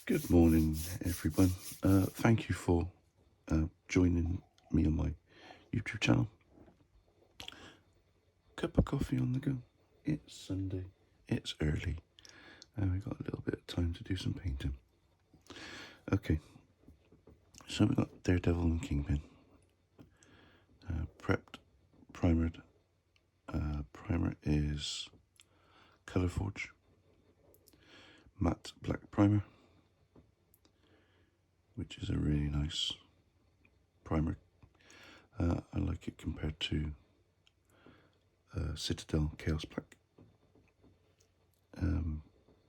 Good morning, everyone. Thank you for joining me on my YouTube channel. Cup of coffee on the go. It's Sunday. It's early, and we got a little bit of time to do some painting. Okay, so we got Daredevil and Kingpin. Prepped, primered. Primer is Colour Forge matte black primer, which is a really nice primer. I like it compared to Citadel Chaos Black,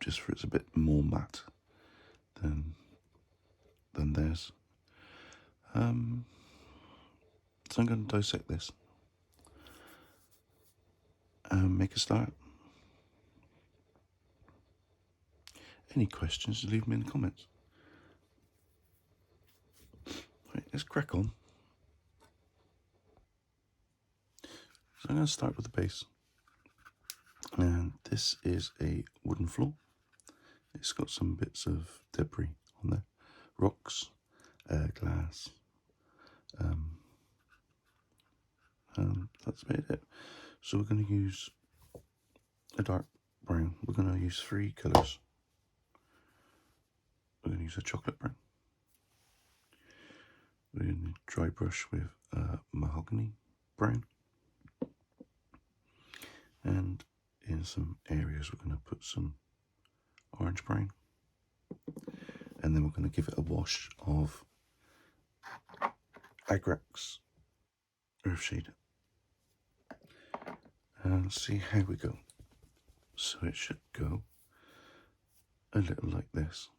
just for it's a bit more matte than theirs. So I'm going to dissect this and make a start. Any questions, leave me in the comments. Right, let's crack on. So I'm going to start with the base. And this is a wooden floor. It's got some bits of debris on there. Rocks, glass. That's about it. So we're going to use a dark brown. We're going to use 3 colours. We're going to use a chocolate brown. We're going to dry brush with mahogany brown. And in some areas we're going to put some orange brown. And then we're going to give it a wash of Agrax Earthshade. And see how we go. So it should go a little like this.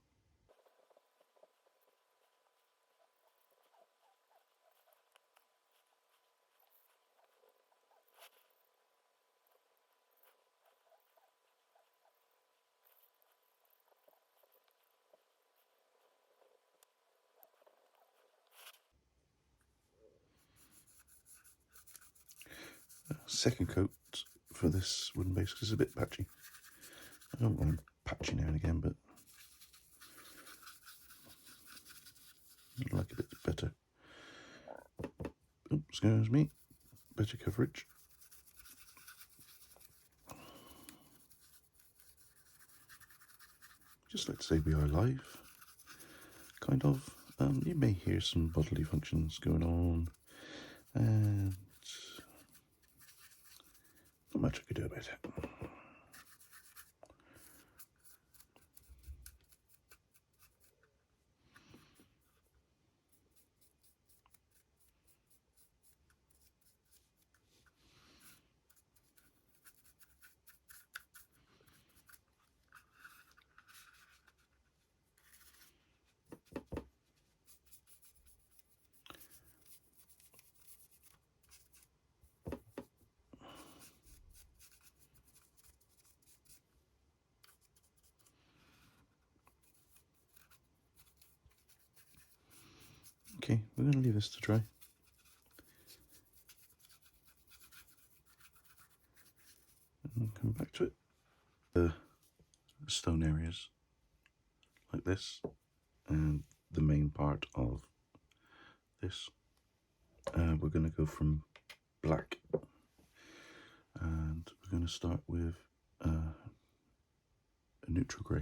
Second coat for this wooden base because it's a bit patchy. I don't want patchy now and again, but I like a bit better. Oops, excuse me. Better coverage. Just like to say we are live, kind of. You may hear some bodily functions going on, and not much I could do about it. Okay, we're going to leave this to dry. And come back to it. The stone areas, like this, and the main part of this. We're going to go from black, and we're going to start with a neutral grey.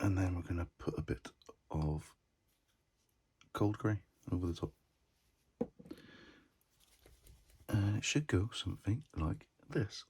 And then we're going to put a bit of cold grey over the top. And it should go something like this.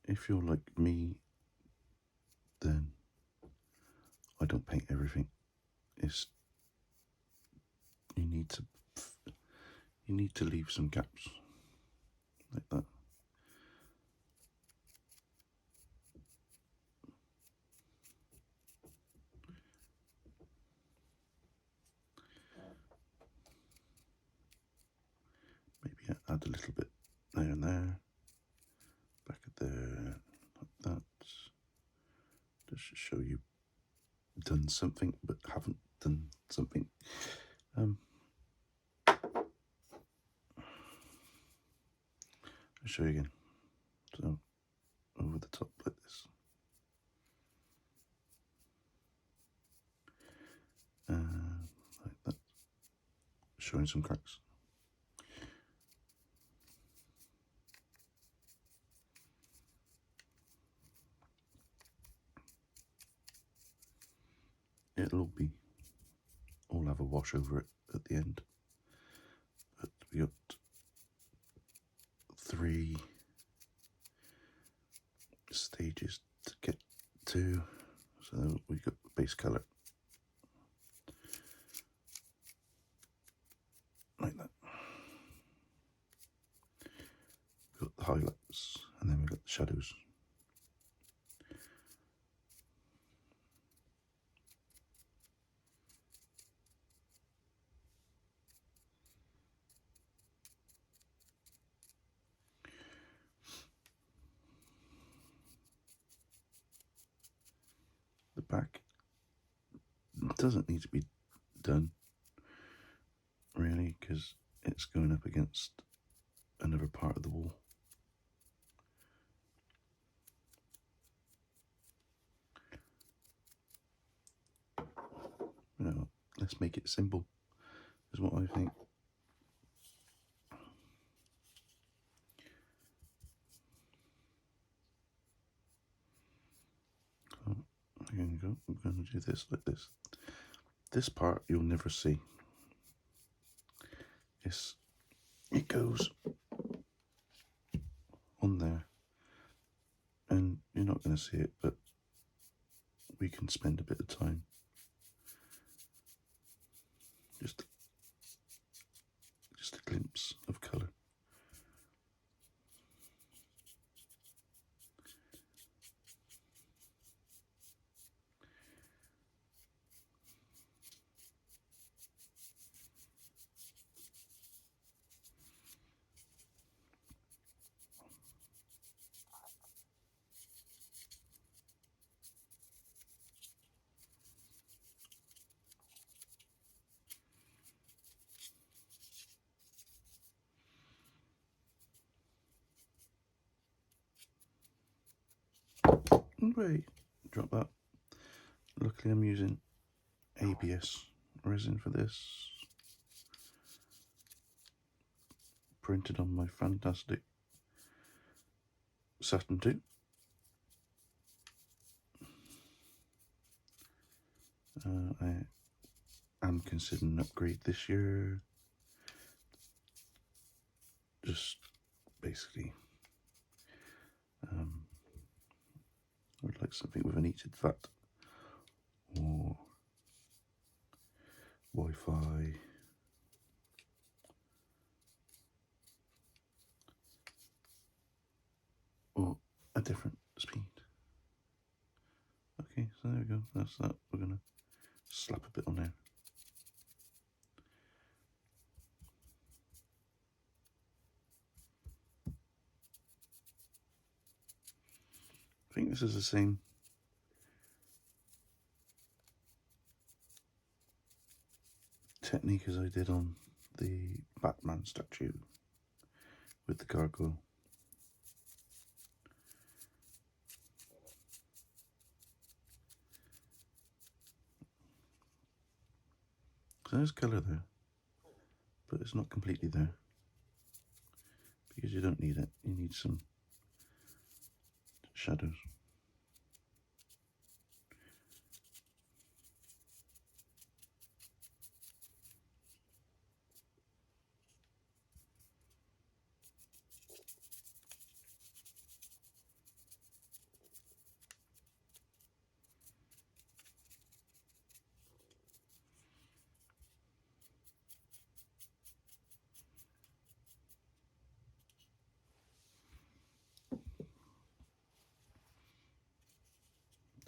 If you're like me, then I don't paint everything. It's you need to leave some gaps like that. Maybe add a little bit there and there, back at there, like that, just to show you done something but haven't done something. I'll show you again. So over the top like this, like that, showing some cracks. It'll all have a wash over it at the end. But we got 3 stages to get to. So we got base colour like that. We got the highlights, and then we got the shadows. The back doesn't need to be done really, because it's going up against another part of the wall. You know, let's make it simple, is what I think. So, here we go. I'm going to do this like this. This part you'll never see. It goes on there, and you're not going to see it, but we can spend a bit of time just a glimpse of colour. Wait, drop that. Luckily I'm using ABS resin for this, printed on my fantastic Saturn II. I am considering an upgrade this year. Just basically, I would like something with an heated vat or Wi-Fi. Or a different speed. Okay, so there we go. That's that. We're gonna slap a bit on there. I think this is the same technique as I did on the Batman statue with the gargoyle. So there's colour there, but it's not completely there because you don't need it. You need some shadows.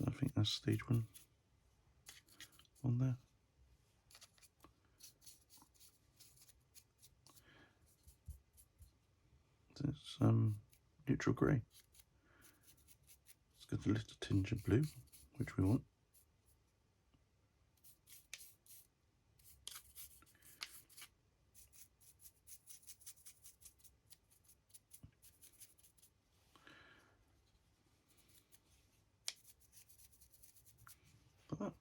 I think that's stage one on there. It's neutral grey. It's got a little tinge of blue, which we want. Like that.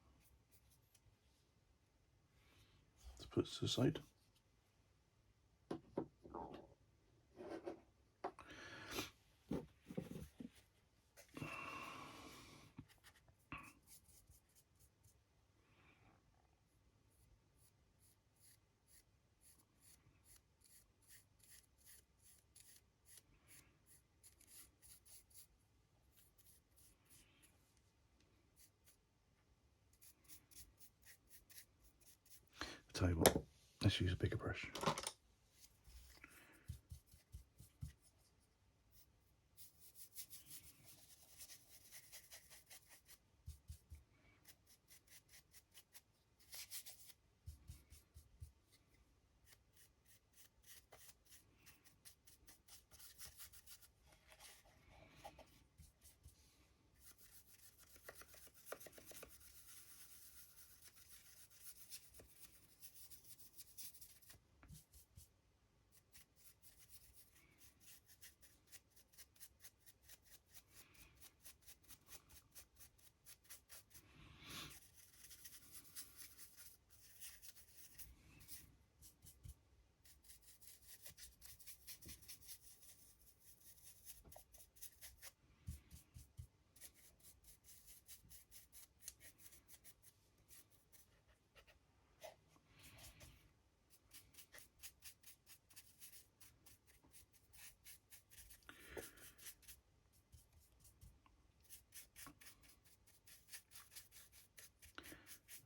Let's put it to the side. I'll tell you what, let's use a bigger brush.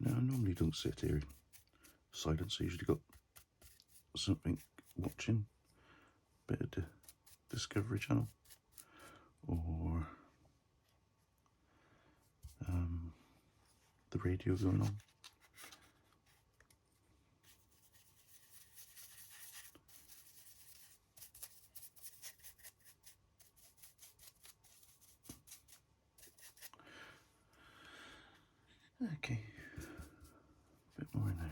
Now, I normally don't sit here in silence. I usually got something watching, bit of the Discovery Channel, or the radio going on. Okay, a bit more in there.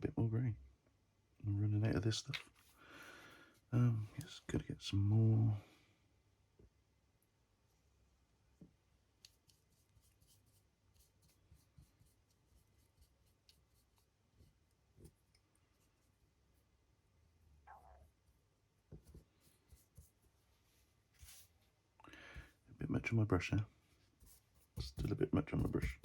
bit more grey. I'm running out of this stuff. Just gotta get some more. A bit much on my brush now. Still a bit much on my brush.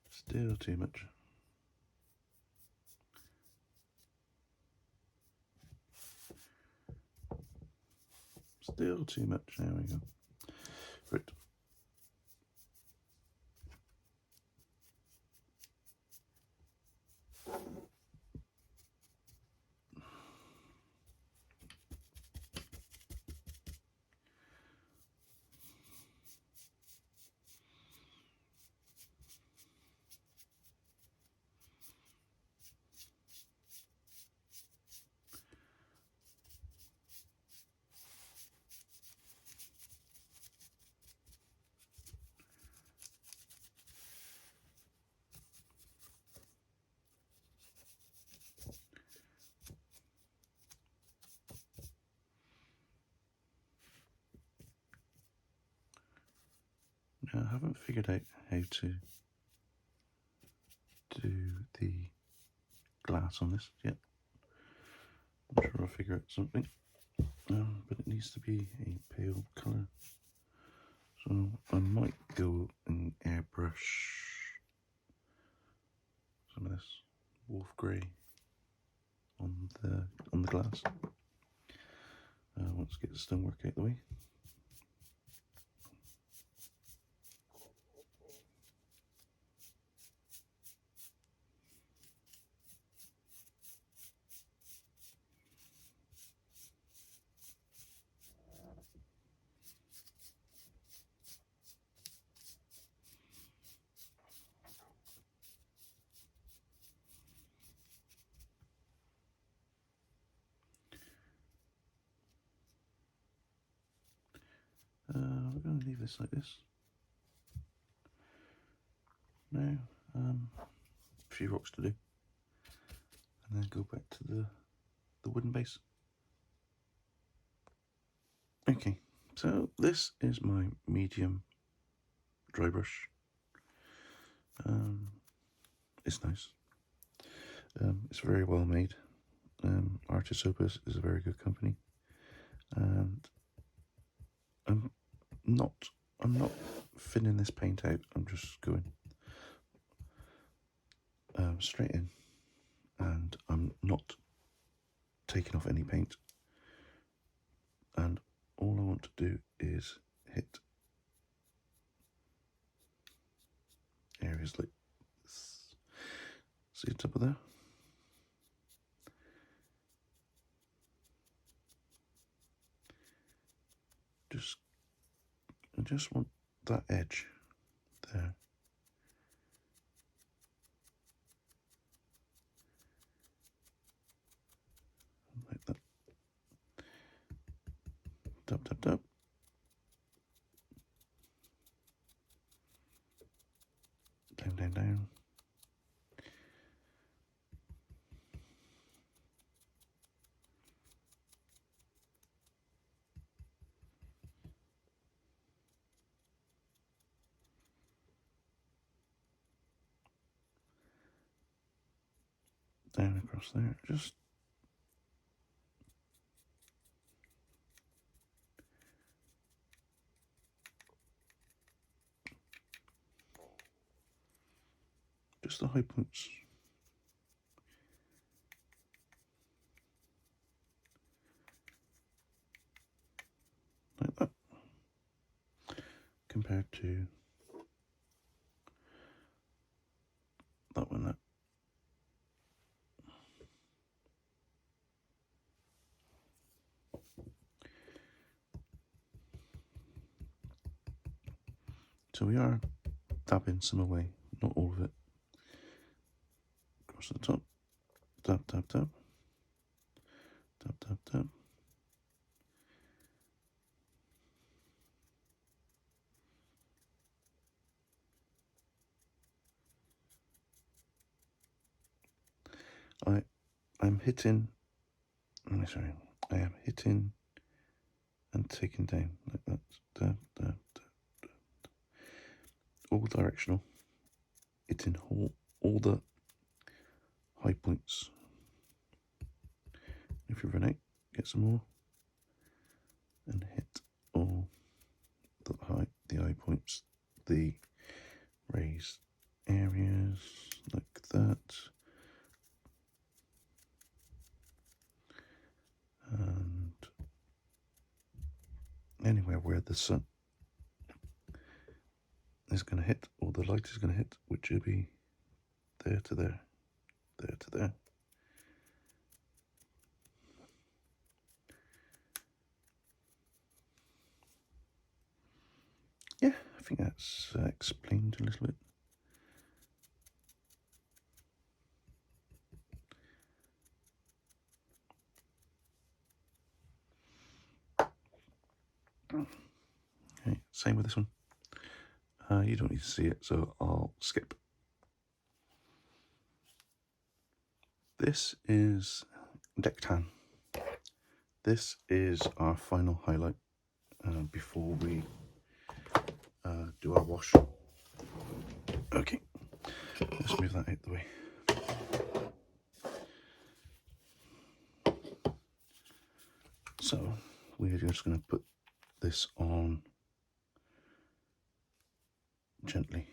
Still too much. Still too much. There we go. Right. Now, I haven't figured out how to do the glass on this yet. I'm sure I'll figure out something. But it needs to be a pale colour. So I might go and airbrush some of this wolf grey on the glass. Once I get the stonework out of the way. We're going to leave this like this. Now, a few rocks to do, and then go back to the wooden base. Okay, so this is my medium dry brush. It's nice. It's very well made. Artis Opus is a very good company, and I'm not thinning this paint out. I'm just going straight in, and I'm not taking off any paint. And all I want to do is hit areas like this. See the top of there? I just want that edge there. Like that. Tap, tap, tap. Down, down, down. Down across there. Just the high points. Like that. Compared to that one there. So we are dabbing some away, not all of it. Across the top, dab, dab, dab, dab, dab, dab. I'm hitting, sorry, I am hitting and taking down like that, all directional, hitting all the high points. If you run out, get some more, and hit all the high points, the raised areas like that, and anywhere where the sun is going to hit, or the light is going to hit, which will be there to there, there to there. Yeah, I think that's explained a little bit. Okay, same with this one. You don't need to see it, so I'll skip. This is deck tan. This is our final highlight before we do our wash. Okay, let's move that out the way. So we're just going to put this on gently.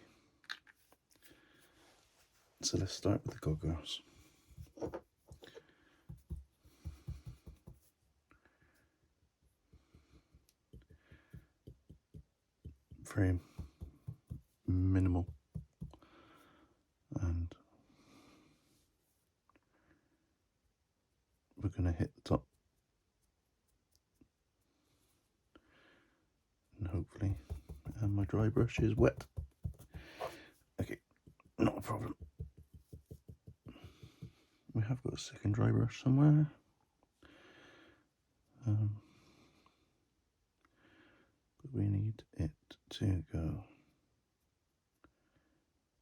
So let's start with the goggles. Very minimal, and we're going to hit the top, and hopefully my dry brush is wet. Okay, not a problem. We have got a second dry brush somewhere. But we need it to go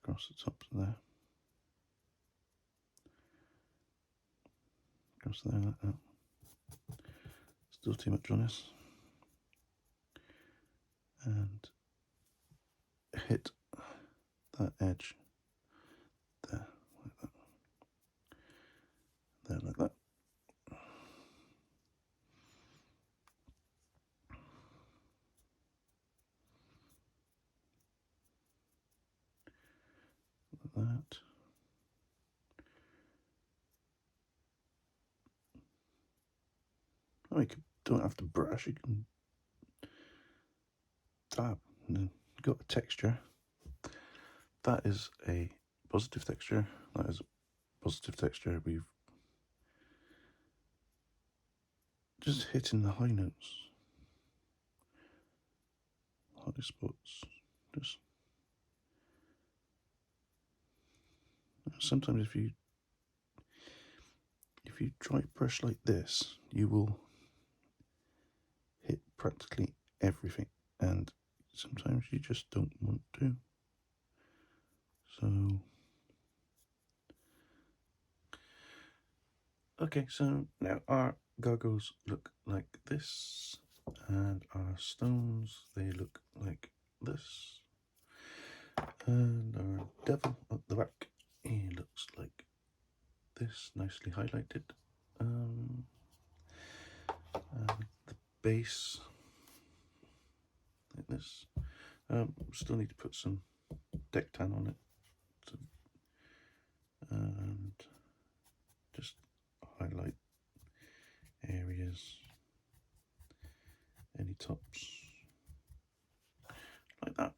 across the top there, across there like that. Still too much on this. And hit that edge there, like that. There, like that. Like that. Oh, you don't have to brush, you can dab, and then you got a texture. That is a positive texture. That is a positive texture. We've just hitting the high notes, high spots. Just sometimes if you dry brush like this, you will hit practically everything, and sometimes you just don't want to. So okay, so now our goggles look like this, and our stones, they look like this, and our devil at the back, he looks like this, nicely highlighted. And the base like this. Still need to put some deck tan on it, and just highlight areas, any tops, like that.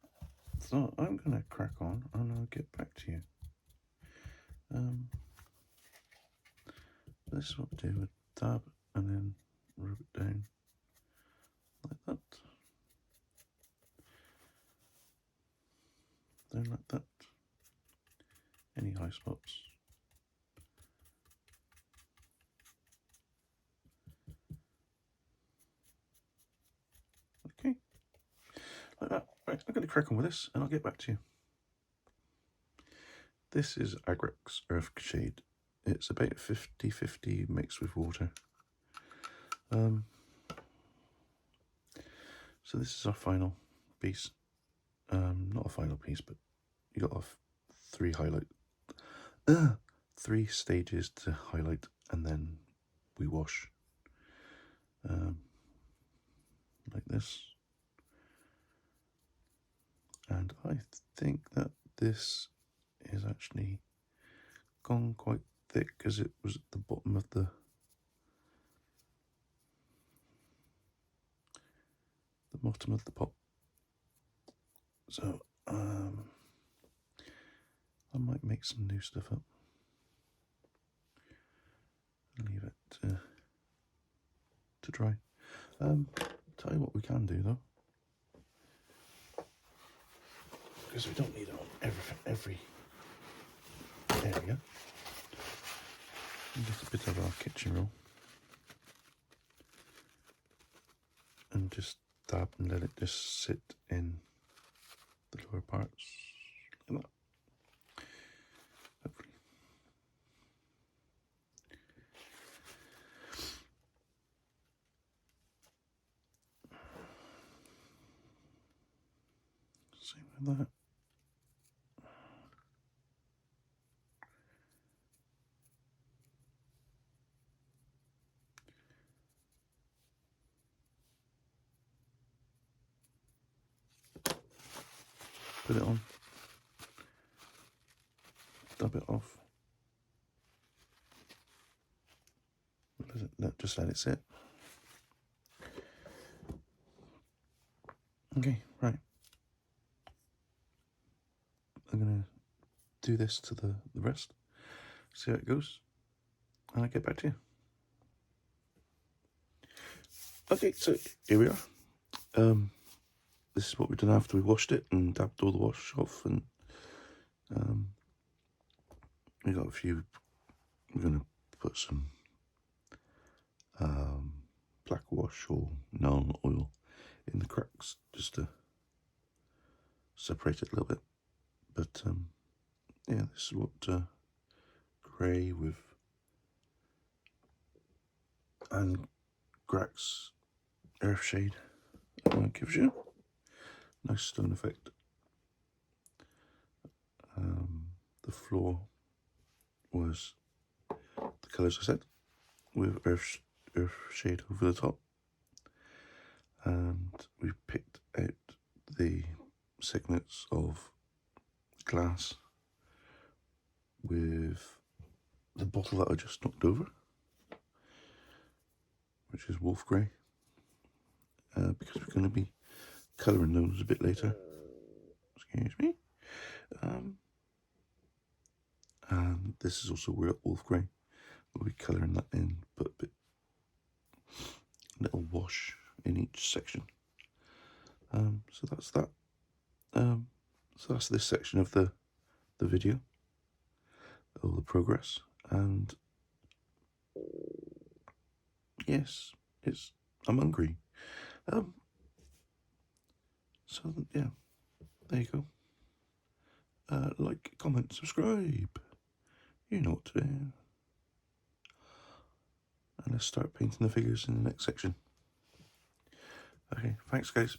So I'm going to crack on and I'll get back to you. This is what we do with dab, and then rub it down like that. Down like that. Any high spots. Okay. Like that. Right, I'm going to crack on with this and I'll get back to you. This is Agric's Earth Shade it's about 50-50 mixed with water. So this is our final piece. Not a final piece, but you got three stages to highlight, and then we wash like this. And I think that this is actually gone quite thick because it was at the bottom of the pot. So I might make some new stuff up. Leave it to dry. Tell you what we can do though, because we don't need it on every area. Get a bit of our kitchen roll and just dab and let it just sit in the lower parts like that. Hopefully. Same with that. Put it on. Dab it off. Just let it sit. Okay, right. I'm gonna do this to the rest, see how it goes, and I'll get back to you. Okay, so here we are. This is what we've done after we washed it and dabbed all the wash off, and we got a few. We're gonna put some black wash or Nuln oil in the cracks just to separate it a little bit. But yeah, this is what grey with and Grax earth shade gives you. Nice stone effect. The floor was the colours I said, with earth shade over the top, and we picked out the signets of glass with the bottle that I just knocked over, which is wolf grey, because we're going to be colouring those a bit later. Excuse me. And this is also wolf grey. We'll be colouring that in, put a little wash in each section. So that's that. So that's this section of the video, all the progress, and yes, I'm hungry. So yeah, there you go. Like, comment, subscribe. You know what to do. And let's start painting the figures in the next section. Okay, thanks guys.